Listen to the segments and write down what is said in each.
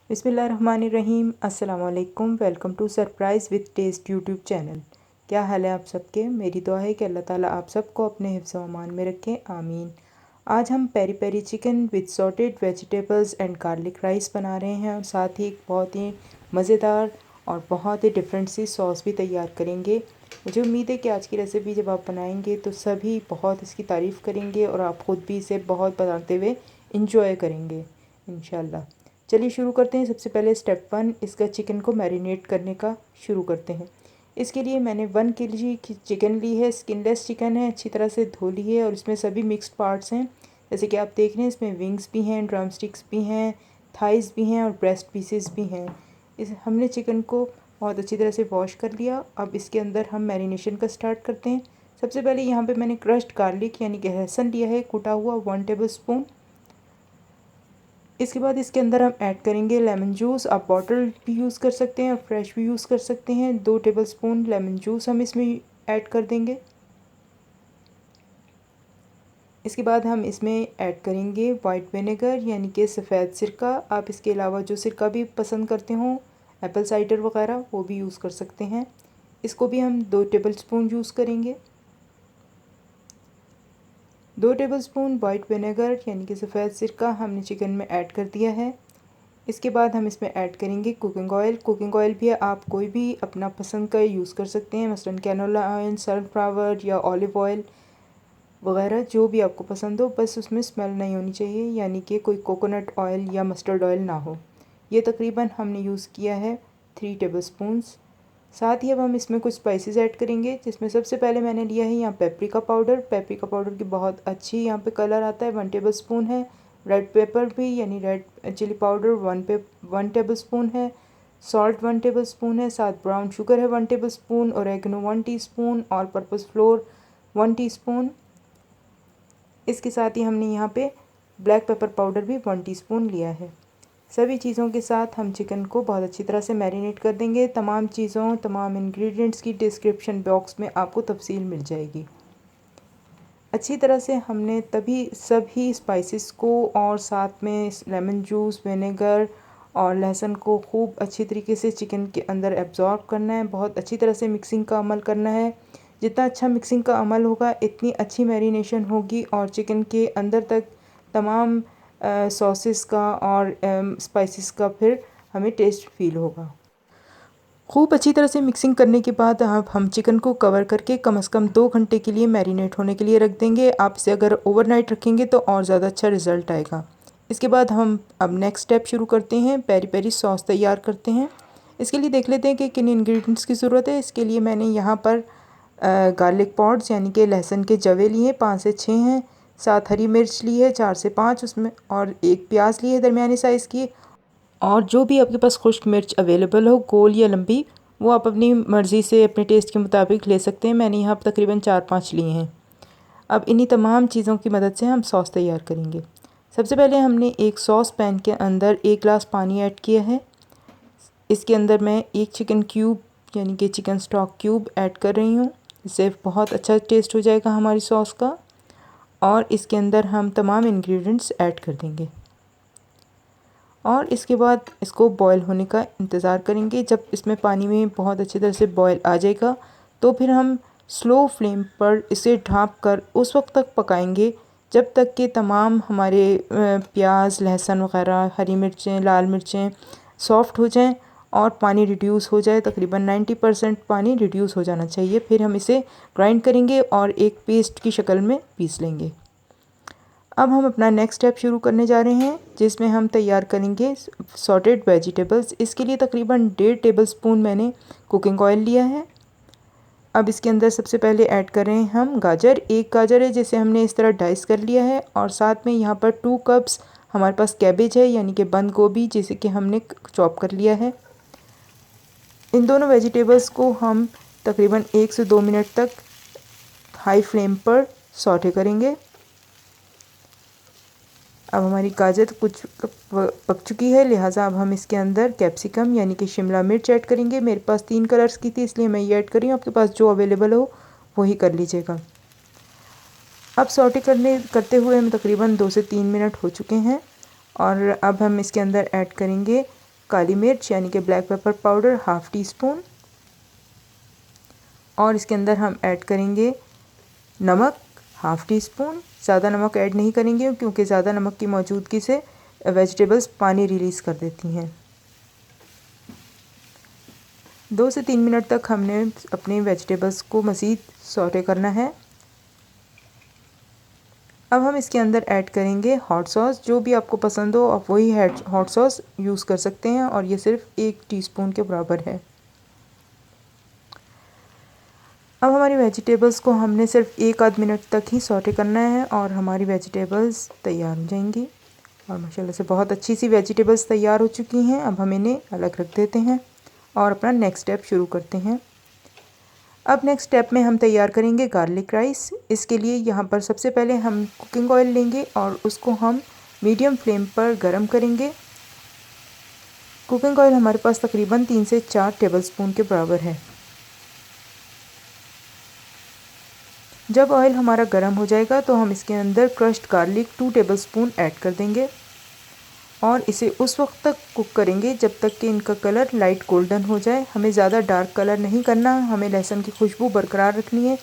बिस्मिल्लाहिर्रहमानिर्रहीम। अस्सलाम वालेकुम। Welcome to surprise with taste YouTube channel. क्या हाल है आप सबके? मेरी दुआ है कि अल्लाह ताला आप सबको अपने हिफ्ज़ व अमान में रखें, आमीन। आज हम peri peri chicken with sauteed vegetables and garlic rice बना रहे हैं और साथ ही एक बहुत ही मज़ेदार और बहुत ही डिफरेंट सी सॉस भी तैयार करेंगे। मुझे उम्मीद है कि आज की रेसिपी जब आप बनाएंगे तो सभी बहुत इसकी तारीफ़ करेंगे और आप ख़ुद भी इसे बहुत बनाते हुए इंजॉय करेंगे इंशाल्लाह। चलिए शुरू करते हैं। सबसे पहले स्टेप 1, इसका चिकन को मैरिनेट करने का शुरू करते हैं। इसके लिए मैंने 1 kg की चिकन ली है। स्किनलेस चिकन है, अच्छी तरह से धो ली है और इसमें सभी मिक्स्ड पार्ट्स हैं। जैसे कि आप देख रहे हैं, इसमें विंग्स भी हैं, ड्रम स्टिक्स भी हैं, थाइज़ भी हैं और ब्रेस्ट पीसेस भी हैं। हमने चिकन को बहुत अच्छी तरह से वॉश कर लिया। अब इसके अंदर हम मैरिनेशन का स्टार्ट करते हैं। सबसे पहले यहाँ पे मैंने क्रश्ड गार्लिक यानी कि लहसुन लिया है, कूटा हुआ 1 टेबलस्पून। इसके बाद इसके अंदर हम ऐड करेंगे लेमन जूस। आप बॉटल भी यूज़ कर सकते हैं और फ्रेश भी यूज़ कर सकते हैं। 2 टेबलस्पून लेमन जूस हम इसमें ऐड कर देंगे। इसके बाद हम इसमें ऐड करेंगे वाइट विनेगर यानी कि सफ़ेद सिरका। आप इसके अलावा जो सिरका भी पसंद करते हो, एप्पल साइडर वगैरह, वो भी यूज़ कर सकते हैं। इसको भी हम 2 टेबलस्पून यूज़ करेंगे। 2 टेबलस्पून वाइट विनेगर यानी कि सफ़ेद सिरका हमने चिकन में ऐड कर दिया है। इसके बाद हम इसमें ऐड करेंगे कुकिंग ऑयल। कुकिंग ऑयल भी आप कोई भी अपना पसंद का यूज़ कर सकते हैं, मसलन कैनोला ऑयल, सनफ्लावर या ऑलिव ऑयल वगैरह, जो भी आपको पसंद हो, बस उसमें स्मेल नहीं होनी चाहिए, यानी कि कोई कोकोनट ऑयल या मस्टर्ड ऑयल ना हो। ये तकरीबन हमने यूज़ किया है 3 टेबलस्पून्स। साथ ही अब हम इसमें कुछ स्पाइसेस ऐड करेंगे, जिसमें सबसे पहले मैंने लिया है यहाँ पेपरिका पाउडर। पेपरिका पाउडर की बहुत अच्छी यहाँ पे कलर आता है, 1 टेबलस्पून है। रेड पेपर भी यानी रेड चिली पाउडर 1 टेबलस्पून है। सॉल्ट 1 टेबलस्पून है। साथ ब्राउन शुगर है 1 tablespoon, oregano 1 teaspoon, all purpose flour 1 teaspoon. इसके साथ ही हमने यहाँ पे ब्लैक पेपर पाउडर भी 1 टीस्पून लिया है। सभी चीज़ों के साथ हम चिकन को बहुत अच्छी तरह से मैरिनेट कर देंगे। तमाम चीज़ों, तमाम इंग्रेडिएंट्स की डिस्क्रिप्शन बॉक्स में आपको तफसील मिल जाएगी। अच्छी तरह से हमने तभी सभी स्पाइसेस को और साथ में लेमन जूस, विनेगर और लहसुन को खूब अच्छी तरीके से चिकन के अंदर एब्ज़ॉर्ब करना है। बहुत अच्छी तरह से मिक्सिंग का अमल करना है। जितना अच्छा मिक्सिंग का अमल होगा, इतनी अच्छी मैरिनेशन होगी और चिकन के अंदर तक तमाम सॉसेस का और स्पाइसेस का फिर हमें टेस्ट फील होगा। खूब अच्छी तरह से मिक्सिंग करने के बाद अब हम चिकन को कवर करके कम से कम 2 घंटे के लिए मैरिनेट होने के लिए रख देंगे। आप इसे अगर ओवरनाइट रखेंगे तो और ज़्यादा अच्छा रिज़ल्ट आएगा। इसके बाद हम अब नेक्स्ट स्टेप शुरू करते हैं, पेरी पेरी सॉस तैयार करते हैं। इसके लिए देख लेते हैं कि किन इंग्रेडिएंट्स की ज़रूरत है। इसके लिए मैंने यहाँ पर गार्लिक पॉड्स यानी कि लहसुन के जवे लिए 5 से 6 हैं। साथ हरी मिर्च ली है 4 से 5 उसमें, और एक प्याज ली है दरमियानी साइज़ की। और जो भी आपके पास खुश्क मिर्च अवेलेबल हो, गोल या लंबी, वो आप अपनी मर्ज़ी से अपने टेस्ट के मुताबिक ले सकते हैं। मैंने यहाँ पर तकरीबन 4-5 लिए हैं। अब इन्हीं तमाम चीज़ों की मदद से हम सॉस तैयार करेंगे। सबसे पहले हमने एक सॉस पैन के अंदर 1 गिलास पानी ऐड किया है। इसके अंदर मैं 1 चिकन क्यूब यानी कि चिकन स्टॉक क्यूब ऐड कर रही हूँ। इससे बहुत अच्छा टेस्ट हो जाएगा हमारी सॉस का। और इसके अंदर हम तमाम इंग्रेडिएंट्स ऐड कर देंगे और इसके बाद इसको बॉयल होने का इंतज़ार करेंगे। जब इसमें पानी में बहुत अच्छी तरह से बॉयल आ जाएगा तो फिर हम स्लो फ्लेम पर इसे ढाँप कर उस वक्त तक पकाएंगे जब तक कि तमाम हमारे प्याज, लहसुन वगैरह, हरी मिर्चें, लाल मिर्चें सॉफ़्ट हो जाएं और पानी रिड्यूस हो जाए। तकरीबन 90% पानी रिड्यूस हो जाना चाहिए। फिर हम इसे ग्राइंड करेंगे और एक पेस्ट की शक्ल में पीस लेंगे। अब हम अपना नेक्स्ट स्टेप शुरू करने जा रहे हैं, जिसमें हम तैयार करेंगे सॉटेड वेजिटेबल्स। इसके लिए तकरीबन 1.5 टेबलस्पून मैंने कुकिंग ऑयल लिया है। अब इसके अंदर सबसे पहले ऐड कर रहे हैं हम गाजर। 1 गाजर है जिसे हमने इस तरह डाइस कर लिया है, और साथ में यहाँ पर 2 कप्स हमारे पास कैबेज है यानी कि बंद गोभी, जिसे कि हमने चॉप कर लिया है। इन दोनों वेजिटेबल्स को हम तकरीबन 1 से 2 मिनट तक हाई फ्लेम पर सॉटे करेंगे। अब हमारी गाजर कुछ पक चुकी है, लिहाजा अब हम इसके अंदर कैप्सिकम यानी कि शिमला मिर्च ऐड करेंगे। मेरे पास 3 कलर्स की थी इसलिए मैं ये ऐड कर रही हूँ। आपके पास जो अवेलेबल हो वही कर लीजिएगा। अब सॉटे करते हुए हम तकरीबन 2 से 3 मिनट हो चुके हैं और अब हम इसके अंदर ऐड करेंगे काली मिर्च यानी कि black pepper powder half tea spoon, और इसके अंदर हम ऐड करेंगे नमक हाफ़ टी स्पून। ज़्यादा नमक ऐड नहीं करेंगे क्योंकि ज़्यादा नमक की मौजूदगी से वेजिटेबल्स पानी रिलीज़ कर देती हैं। 2 से 3 मिनट तक हमने अपने वेजिटेबल्स को मज़ीद सौटे करना है। अब हम इसके अंदर ऐड करेंगे हॉट सॉस। जो भी आपको पसंद हो आप वही हॉट सॉस यूज़ कर सकते हैं, और ये सिर्फ 1 टीस्पून के बराबर है। अब हमारी वेजिटेबल्स को हमने सिर्फ 1 आध मिनट तक ही सौटे करना है और हमारी वेजिटेबल्स तैयार हो जाएंगी। और माशाल्लाह से बहुत अच्छी सी वेजिटेबल्स तैयार हो चुकी हैं। अब हम इन्हें अलग रख देते हैं और अपना नेक्स्ट स्टेप शुरू करते हैं। अब नेक्स्ट स्टेप में हम तैयार करेंगे गार्लिक राइस। इसके लिए यहाँ पर सबसे पहले हम कुकिंग ऑयल लेंगे और उसको हम मीडियम फ्लेम पर गरम करेंगे। कुकिंग ऑयल हमारे पास तकरीबन 3 से 4 टेबलस्पून के बराबर है। जब ऑयल हमारा गर्म हो जाएगा तो हम इसके अंदर क्रश्ड गार्लिक 2 टेबलस्पून ऐड कर देंगे और इसे उस वक्त तक कुक करेंगे जब तक कि इनका कलर लाइट गोल्डन हो जाए। हमें ज़्यादा डार्क कलर नहीं करना, हमें लहसुन की खुशबू बरकरार रखनी है,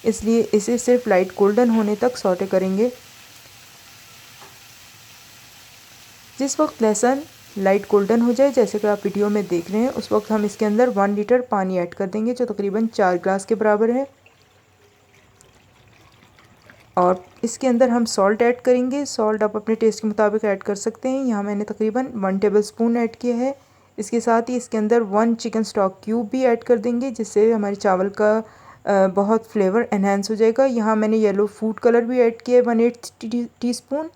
इसलिए इसे सिर्फ लाइट गोल्डन होने तक सौटे करेंगे। जिस वक्त लहसुन लाइट गोल्डन हो जाए, जैसे कि आप वीडियो में देख रहे हैं, उस वक्त हम इसके अंदर 1 लीटर पानी ऐड कर देंगे जो तकरीबन 4 ग्लास के बराबर है। और इसके अंदर हम सॉल्ट ऐड करेंगे। सॉल्ट आप अपने टेस्ट के मुताबिक ऐड कर सकते हैं। यहाँ मैंने तकरीबन 1 टेबलस्पून ऐड किया है। इसके साथ ही इसके अंदर 1 चिकन स्टॉक क्यूब भी ऐड कर देंगे, जिससे हमारे चावल का बहुत फ्लेवर एनहांस हो जाएगा। यहाँ मैंने येलो फूड कलर भी ऐड किया है 1/8 टीस्पून।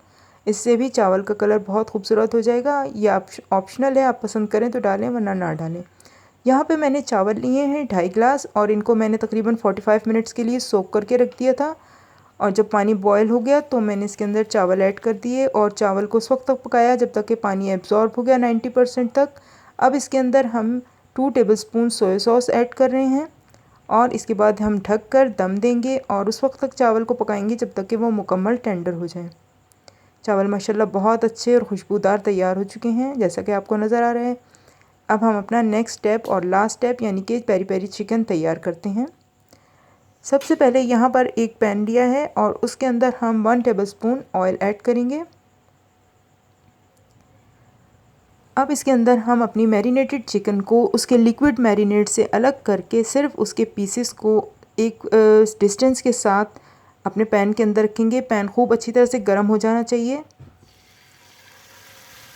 इससे भी चावल का कलर बहुत खूबसूरत हो जाएगा। ये आप ऑप्शनल है, आप पसंद करें तो डालें वरना ना डालें। यहाँ पे मैंने चावल लिए हैं 2.5 ग्लास और इनको मैंने तकरीबन 45 मिनट्स के लिए सोक करके रख दिया था। और जब पानी बॉयल हो गया तो मैंने इसके अंदर चावल ऐड कर दिए और चावल को उस वक्त तक पकाया जब तक कि पानी एब्जॉर्ब हो गया 90% तक। अब इसके अंदर हम 2 टेबलस्पून सोया सॉस ऐड कर रहे हैं और इसके बाद हम ढक कर दम देंगे और उस वक्त तक चावल को पकाएंगे जब तक कि वो मुकम्मल टेंडर हो जाए। चावल माशाल्लाह बहुत अच्छे और खुशबूदार तैयार हो चुके हैं, जैसा कि आपको नज़र आ रहा है। अब हम अपना नेक्स्ट स्टेप और लास्ट स्टेप यानी कि पेरी पेरी चिकन तैयार करते हैं। सबसे पहले यहाँ पर एक पैन लिया है और उसके अंदर हम 1 टेबलस्पून ऑयल ऐड करेंगे। अब इसके अंदर हम अपनी मैरिनेटेड चिकन को उसके लिक्विड मैरिनेट से अलग करके सिर्फ उसके पीसेस को एक डिस्टेंस के साथ अपने पैन के अंदर रखेंगे। पैन खूब अच्छी तरह से गर्म हो जाना चाहिए।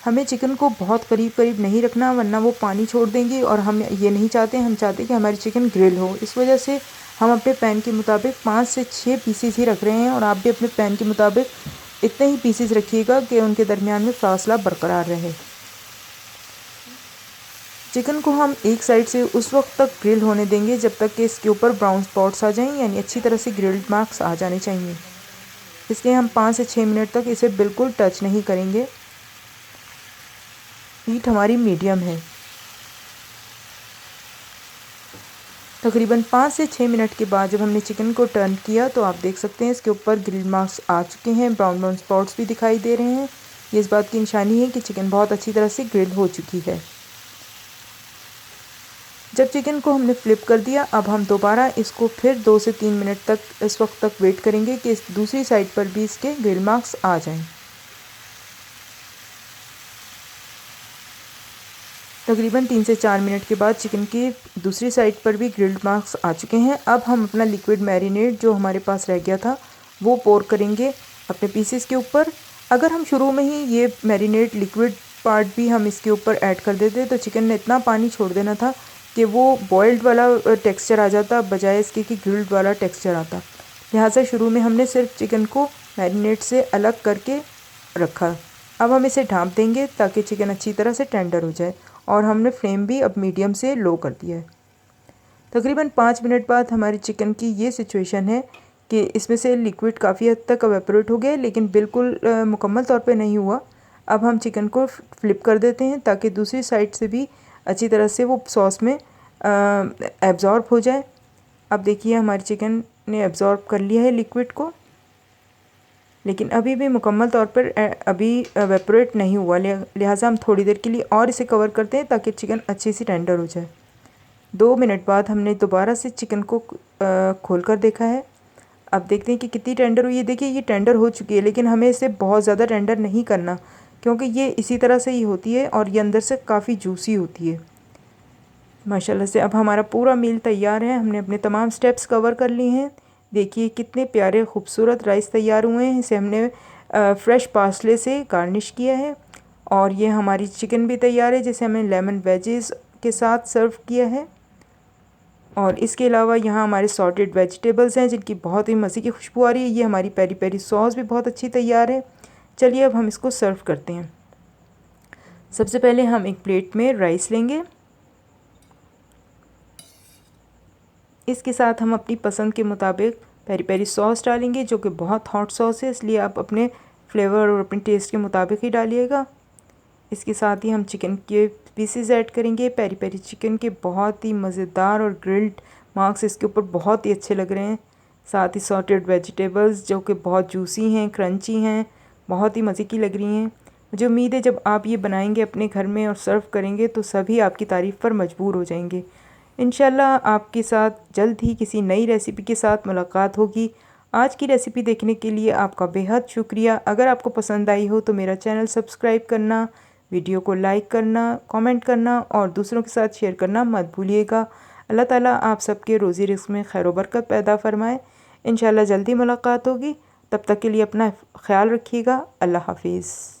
हमें चिकन को बहुत करीब करीब नहीं रखना वरना वो पानी छोड़ देंगी और हम ये नहीं चाहते। हम चाहते कि हमारी चिकन ग्रिल हो। इस वजह से हम अपने पैन के मुताबिक 5 से 6 पीसेस ही रख रहे हैं और आप भी अपने पैन के मुताबिक इतने ही पीसेस रखिएगा कि उनके दरमियान में फासला बरकरार रहे। चिकन को हम एक साइड से उस वक्त तक ग्रिल होने देंगे जब तक कि इसके ऊपर ब्राउन स्पॉट्स आ जाएं, यानी अच्छी तरह से ग्रिल्ड मार्क्स आ जाने चाहिए। इसलिए हम 5 से 6 मिनट तक इसे बिल्कुल टच नहीं करेंगे। हीट हमारी मीडियम है। तकरीबन 5 से 6 मिनट के बाद जब हमने चिकन को टर्न किया तो आप देख सकते हैं इसके ऊपर ग्रिल मार्क्स आ चुके हैं, ब्राउन ब्राउन स्पॉट्स भी दिखाई दे रहे हैं। ये इस बात की निशानी है कि चिकन बहुत अच्छी तरह से ग्रिल हो चुकी है। जब चिकन को हमने फ्लिप कर दिया, अब हम दोबारा इसको फिर 2 से 3 मिनट तक इस वक्त तक वेट करेंगे कि इस दूसरी साइड पर भी इसके ग्रिल मार्क्स आ जाएं। तकरीबन 3 से 4 मिनट के बाद चिकन की दूसरी साइड पर भी ग्रिल्ड मार्क्स आ चुके हैं। अब हम अपना लिक्विड मैरिनेट जो हमारे पास रह गया था वो पोर करेंगे अपने पीसेस के ऊपर। अगर हम शुरू में ही ये मैरिनेट लिक्विड पार्ट भी हम इसके ऊपर ऐड कर देते तो चिकन ने इतना पानी छोड़ देना था कि वो बॉइल्ड वाला टेक्सचर आ जाता बजाय इसके कि ग्रिल्ड वाला टेक्सचर आता। लिहाजा शुरू में हमने सिर्फ चिकन को मैरिनेट से अलग करके रखा। अब हम इसे ढाँप देंगे ताकि चिकन अच्छी तरह से टेंडर हो जाए और हमने फ्लेम भी अब मीडियम से लो कर दिया है। तकरीबन 5 मिनट बाद हमारी चिकन की ये सिचुएशन है कि इसमें से लिक्विड काफ़ी हद तक एवेपोरेट हो गया, लेकिन बिल्कुल मुकम्मल तौर पे नहीं हुआ। अब हम चिकन को फ्लिप कर देते हैं ताकि दूसरी साइड से भी अच्छी तरह से वो सॉस में एब्ज़ॉर्ब हो जाए। अब देखिए हमारी चिकन ने एब्ज़ॉर्ब कर लिया है लिक्विड को। लेकिन अभी भी मुकम्मल तौर पर अभी एवेपोरेट नहीं हुआ, लिहाजा हम थोड़ी देर के लिए और इसे कवर करते हैं ताकि चिकन अच्छी सी टेंडर हो जाए। 2 मिनट बाद हमने दोबारा से चिकन को खोल कर देखा है। अब देखते हैं कि कितनी टेंडर हुई है। देखिए ये टेंडर हो चुकी है, लेकिन हमें इसे बहुत ज़्यादा टेंडर नहीं करना, क्योंकि ये इसी तरह से ही होती है और ये अंदर से काफ़ी जूसी होती है। माशाल्लाह से अब हमारा पूरा मील तैयार है। हमने अपने तमाम स्टेप्स कवर कर लिए हैं। देखिए कितने प्यारे खूबसूरत राइस तैयार हुए हैं। इसे हमने फ्रेश पार्सले से गार्निश किया है और ये हमारी चिकन भी तैयार है, जिसे हमने लेमन वेजेस के साथ सर्व किया है। और इसके अलावा यहाँ हमारे सॉर्टेड वेजिटेबल्स हैं जिनकी बहुत ही मज़े की खुशबू आ रही है। ये हमारी पेरी पेरी सॉस भी बहुत अच्छी तैयार है। चलिए अब हम इसको सर्व करते हैं। सबसे पहले हम एक प्लेट में राइस लेंगे। इसके साथ हम अपनी पसंद के मुताबिक पेरी पेरी सॉस डालेंगे, जो कि बहुत हॉट सॉस है, इसलिए आप अपने फ्लेवर और अपने टेस्ट के मुताबिक ही डालिएगा। इसके साथ ही हम चिकन के पीसेस ऐड करेंगे। पेरी पेरी चिकन के बहुत ही मज़ेदार और ग्रिल्ड मार्क्स इसके ऊपर बहुत ही अच्छे लग रहे हैं। साथ ही सॉटेड वेजिटेबल्स जो कि बहुत जूसी हैं, क्रंची हैं, बहुत ही मज़े की लग रही हैं। मुझे उम्मीद है जब आप ये बनाएंगे अपने घर में और सर्व करेंगे तो सभी आपकी तारीफ़ पर मजबूर हो जाएंगे। इंशाल्लाह आपके साथ जल्द ही किसी नई रेसिपी के साथ मुलाकात होगी। आज की रेसिपी देखने के लिए आपका बेहद शुक्रिया। अगर आपको पसंद आई हो तो मेरा चैनल सब्सक्राइब करना, वीडियो को लाइक करना, कमेंट करना और दूसरों के साथ शेयर करना मत भूलिएगा। अल्लाह ताला आप सबके रोज़ी रिज़्क़ में खैर व बरकत पैदा फरमाए। इंशाल्लाह जल्दी मुलाकात होगी। तब तक के लिए अपना ख्याल रखिएगा। अल्लाह हाफिज़।